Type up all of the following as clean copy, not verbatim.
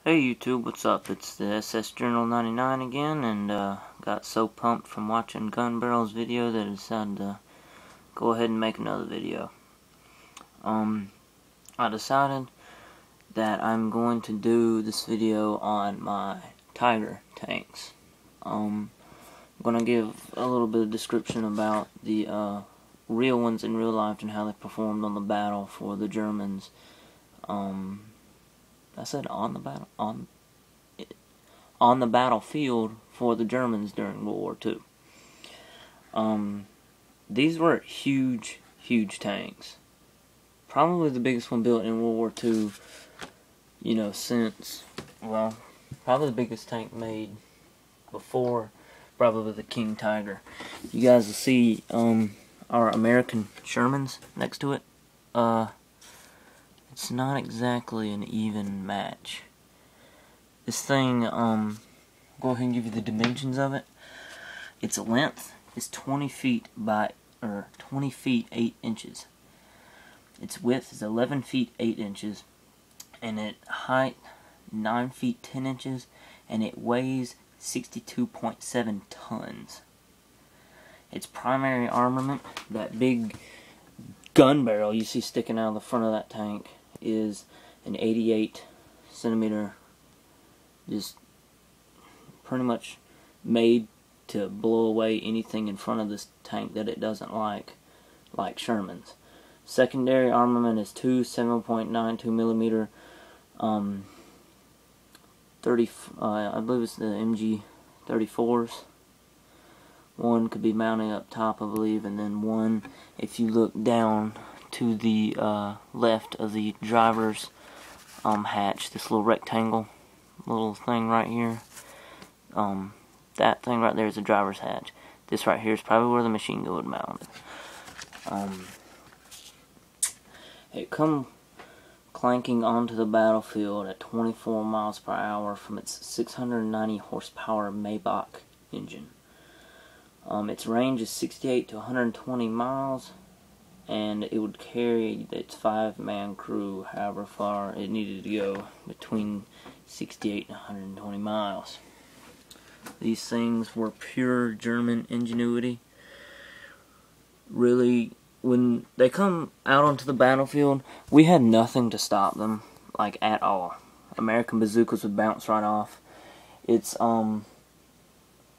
Hey YouTube, what's up? It's the SS Journal 99 again, and got so pumped from watching Gun Barrel's video that I decided to go ahead and make another video. I decided that I'm going to do this video on my Tiger tanks. I'm going to give a little bit of description about the real ones in real life and how they performed on the battle for the Germans. I said on the battlefield for the Germans during World War II. These were huge tanks. Probably the biggest one built in World War II, since, well, probably the biggest tank made before, probably the King Tiger. You guys will see our American Shermans next to it. It's not exactly an even match. This thing, go ahead and give you the dimensions of it. Its length is 20 feet 8 inches. Its width is 11 feet 8 inches, and its height 9 feet 10 inches, and it weighs 62.7 tons. Its primary armament, that big gun barrel you see sticking out of the front of that tank, is an 88 centimeter, just pretty much made to blow away anything in front of this tank that it doesn't like Sherman's. Secondary armament is two 7.92 millimeter, I believe it's the MG 34s. One could be mounted up top, I believe, and then one, if you look down to the left of the driver's hatch, this little rectangle, little thing right here, that thing right there is the driver's hatch. This right here is probably where the machine gun would mount it. It come clanking onto the battlefield at 24 miles per hour from its 690 horsepower Maybach engine. Its range is 68 to 120 miles, and it would carry its 5-man crew however far it needed to go, between 68 and 120 miles. These things were pure German ingenuity. Really, when they come out onto the battlefield, we had nothing to stop them, like, at all. American bazookas would bounce right off. Its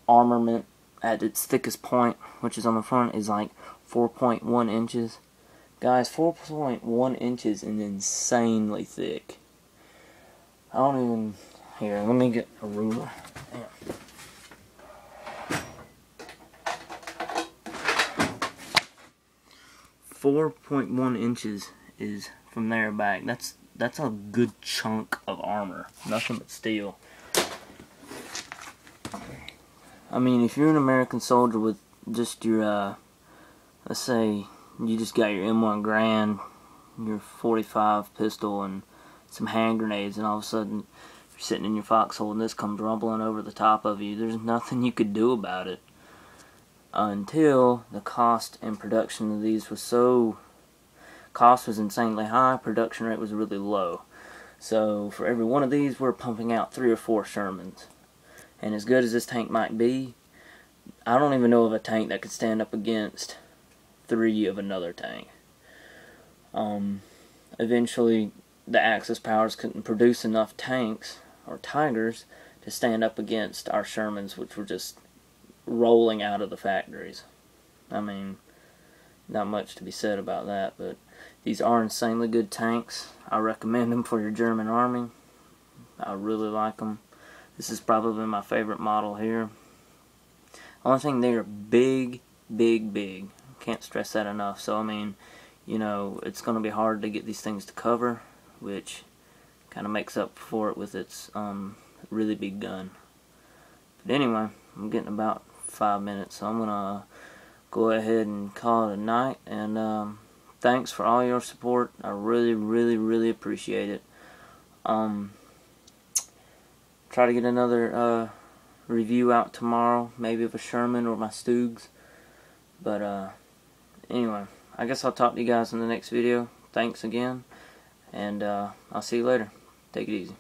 armament at its thickest point, which is on the front, is like 4.1 inches. Guys, 4.1 inches is insanely thick. I don't even... Here, let me get a ruler. Damn. 4.1 inches is from there back. That's a good chunk of armor. Nothing but steel. I mean, if you're an American soldier with just your, let's say you just got your M1 Garand, your 45 pistol, and some hand grenades, and all of a sudden you're sitting in your foxhole and this comes rumbling over the top of you, there's nothing you could do about it. Until the cost and production of these was cost was insanely high, production rate was really low. So for every one of these, we're pumping out 3 or 4 Shermans. And as good as this tank might be, I don't even know of a tank that could stand up against 3 of another tank. Eventually, the Axis powers couldn't produce enough tanks, or Tigers, to stand up against our Shermans, which were just rolling out of the factories. I mean, not much to be said about that, but these are insanely good tanks. I recommend them for your German army. I really like them. This is probably my favorite model here. Only thing, they are big. Can't stress that enough. So, I mean, it's going to be hard to get these things to cover, which kind of makes up for it with its really big gun. But anyway, I'm getting about 5 minutes, so I'm going to go ahead and call it a night. And thanks for all your support. I really appreciate it. Try to get another review out tomorrow, maybe of a Sherman or my Stoogs. But anyway, I guess I'll talk to you guys in the next video. Thanks again, and I'll see you later. Take it easy.